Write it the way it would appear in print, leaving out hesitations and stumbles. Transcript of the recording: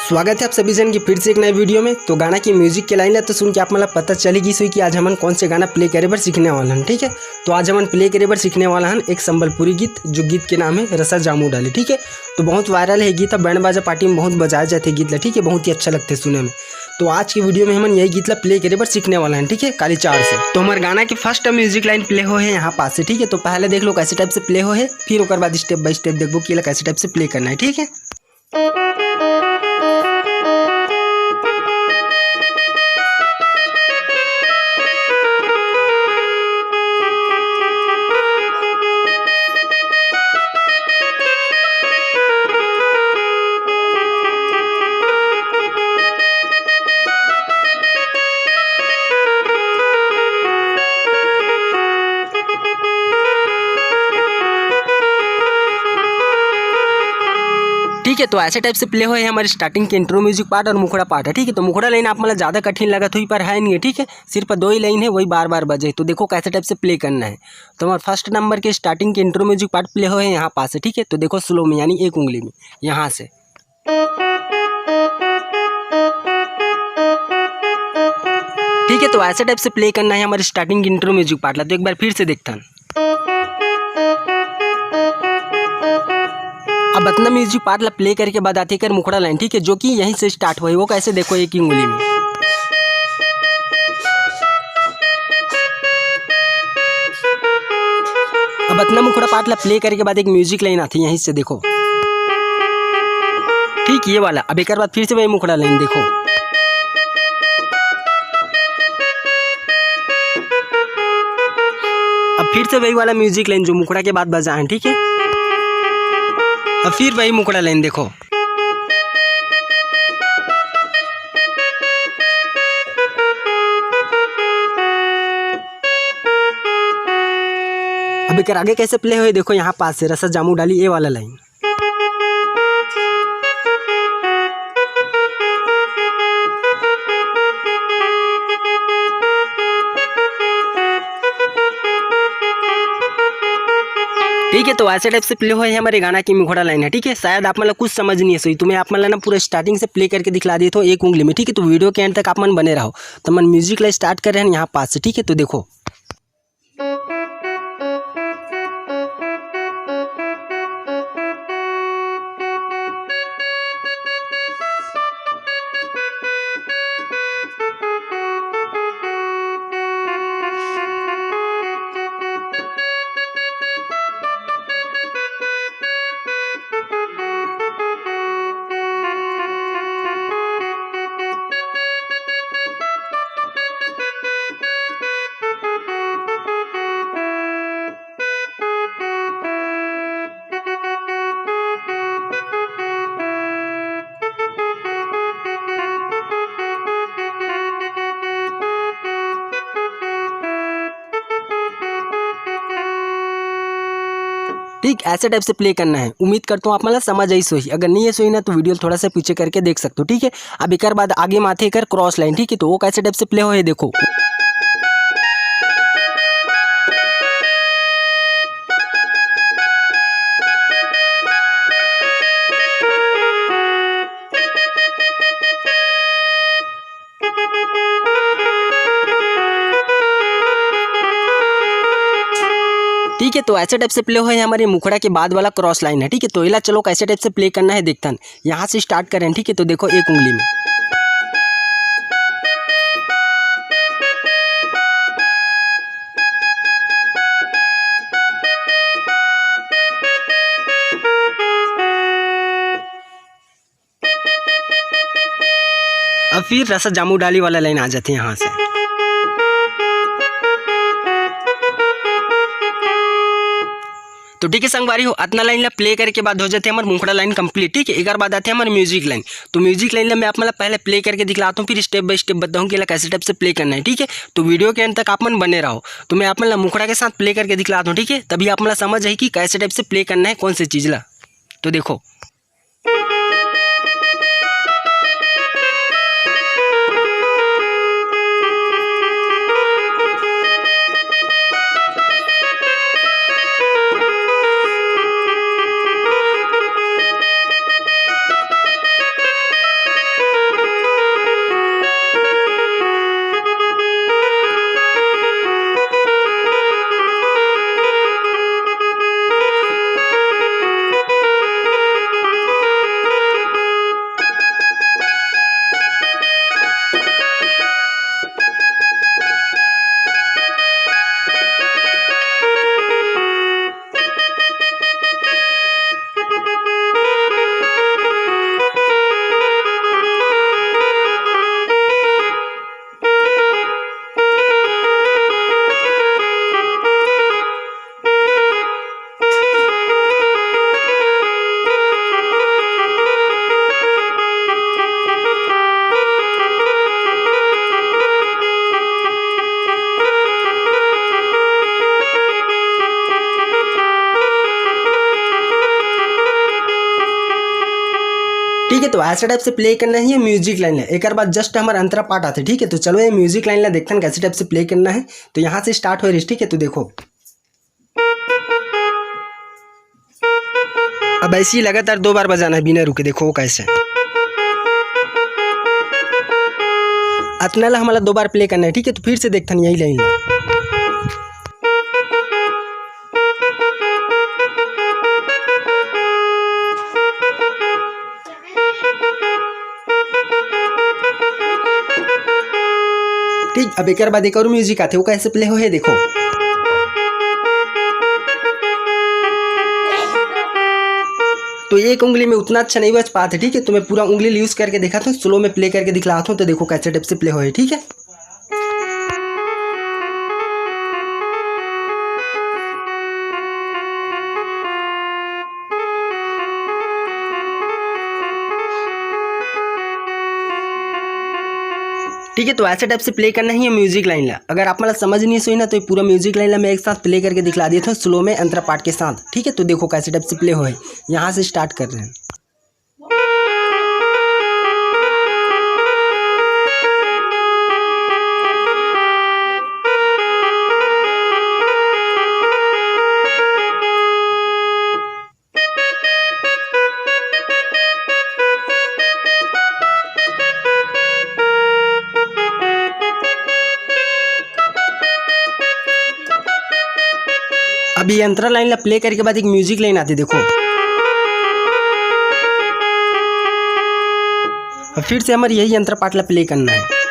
स्वागत है आप सभी जन की फिर से एक नए वीडियो में। तो गाना की म्यूजिक के लाइन है तो सुन के आप मतलब पता चलेगी सो कि आज हम कौन से गाना प्ले करे बर सीखने वाला हैं। ठीक है, तो आज हम प्ले करे बर सीखने वाला हैं एक संबलपुरी गीत, जो गीत के नाम है रसा जामू डाली। ठीक है, तो बहुत वायरल है गीत, बैंड बाजा पार्टी में बहुत बजाए जाते गीत ला। ठीक है, बहुत ही अच्छा लगता है सुनने में। तो आज की वीडियो में हम यही गीत ला प्ले करे बर सीखने वाला है। ठीक है, काली चार से। तो हमारे गाना की फर्स्ट म्यूजिक लाइन प्ले हो है यहाँ पास से। ठीक है, तो पहले देख लो कैसे टाइप से प्ले हो है, फिर उसके बाद स्टेप बाय स्टेप देखो कि कैसे टाइप से प्ले करना है। ठीक है, ठीक है। तो ऐसे टाइप से प्ले हुए हैं हमारे स्टार्टिंग के इंट्रो म्यूजिक पार्ट और मुखड़ा पार्ट है। ठीक है, तो मुखड़ा लाइन आप मतलब ज़्यादा कठिन लगा हुई पर है नहीं है। ठीक है, सिर्फ 2 ही लाइन है, वही बार बार बजे। तो देखो कैसे टाइप से प्ले करना है। तो हमारे फर्स्ट नंबर के स्टार्टिंग के इंट्रो म्यूजिक पार्ट प्ले हुए हैं यहाँ पास से। ठीक है, तो देखो स्लो में यानी एक उंगली में यहाँ से। ठीक है, तो ऐसे टाइप से प्ले करना है हमारे स्टार्टिंग इंट्रो म्यूजिक पार्ट ला। तो एक बार फिर से देखता हूँ। अब अपना म्यूजिक पार्ट ला प्ले करके बाद आती कर मुखड़ा लाइन। ठीक है, जो कि यहीं से स्टार्ट हुई, वो कैसे देखो एक ही उंगली में। अब अपना मुखड़ा पार्ट ला प्ले करके बाद एक म्यूजिक लाइन आती है यहीं से देखो। ठीक, ये वाला। अब एक बार फिर से वही मुखड़ा लाइन देखो। अब फिर से वही वाला म्यूजिक लाइन जो मुखड़ा के बाद बजा है। ठीक है, अब फिर वही मुखड़ा लाइन देखो। अब एक आगे कैसे प्ले हुए देखो, यहाँ पास से रसा जामू डाली ये वाला लाइन। ठीक है, तो ऐसे टाइप से प्ले हुए है हमारे गाना की मुखड़ा लाइन है। ठीक है, शायद आप मतलब कुछ समझ नहीं है सही, तुम्हें आप मतलब ना पूरा स्टार्टिंग से प्ले करके दिखला दिए तो एक उंगली में। ठीक है, तो वीडियो के एंड तक आप मन बने रहो। तो मन म्यूजिक ला स्टार्ट कर रहे हैं यहाँ पास से। ठीक है, तो देखो ठीक ऐसे टाइप से प्ले करना है। उम्मीद करता हूँ आप मतलब समझ आई सोई। अगर नहीं है सोई ना तो वीडियो थोड़ा सा पीछे करके देख सकते हो। ठीक है, अब एक बाद आगे माथे कर क्रॉस लाइन। ठीक है, तो वो कैसे टाइप से प्ले हो है देखो। ठीक है, तो ऐसे टाइप से प्ले हो है हमारे मुखड़ा के बाद वाला क्रॉस लाइन है। ठीक है, तो इला चलो कैसे टाइप से प्ले करना है देखता है। यहाँ से स्टार्ट करें। ठीक है, तो देखो एक उंगली में। अब फिर रसा जामू डाली वाला लाइन आ जाती है यहाँ से। तो ठीक है संगवारी हो, अतना लाइन ला प्ले करके बाद हो जाते हैं हमारे मुखड़ा लाइन कंप्लीट। ठीक है, एक बार बाद आते हैं हमारे म्यूजिक लाइन। तो म्यूजिक लाइन ला मैं आप मतलब पहले प्ले करके दिखलाता हूँ, फिर स्टेप बाय स्टेप बताऊँ कि कैसे टाइप से प्ले करना है। ठीक है, तो वीडियो के अंत तक आप मन बने रहो। तो मैं आप मतलब मुखड़ा के साथ प्ले करके दिखलाता हूँ। ठीक है, तभी आप मतलब समझ आई कि कैसे टाइप से प्ले करना है कौन सी चीज़ ला। तो देखो ठीक है। तो ऐसे टाइप से प्ले करना ही है म्यूजिक लाइन है। एक बाद जस्ट हमारा अंतरा पार्ट आते, ठीक है। तो चलो ये म्यूजिक लाइन ला देखते हैं कैसे टाइप से प्ले करना है। तो यहाँ से स्टार्ट हो रही है, ठीक है। तो देखो अब ऐसे ही लगातार 2 बार बजाना है बिना रुके। देखो वो कैसे अतनाला हमारा 2 बार प्ले करना है, ठीक है। तो फिर से देखते हैं यही लाइन ला। ठीक, अब एक बाद एक और म्यूजिक आते वो कैसे प्ले हो है देखो। तो एक उंगली में उतना अच्छा नहीं बज पाते, ठीक है। तो मैं पूरा उंगली यूज करके दिखाता हूँ, स्लो में प्ले करके दिखलाता हूँ। तो देखो कैसे टाइप से प्ले हो है, ठीक है। ठीक है। तो ऐसे टाइप से प्ले करना ही है म्यूजिक लाइन ला। अगर आप मतलब समझ नहीं सोई ना तो ये पूरा म्यूजिक लाइन ला मैं एक साथ प्ले करके दिखला दिया था स्लो में अंतरा पार्ट के साथ, ठीक है। तो देखो कैसे टाइप से प्ले हो है। यहाँ से स्टार्ट कर रहे हैं। अभी अंतरा लाइन ला प्ले करके बाद एक म्यूजिक लाइन आती देखो। फिर से हमारे यही अंतरा पार्ट ला प्ले करना है।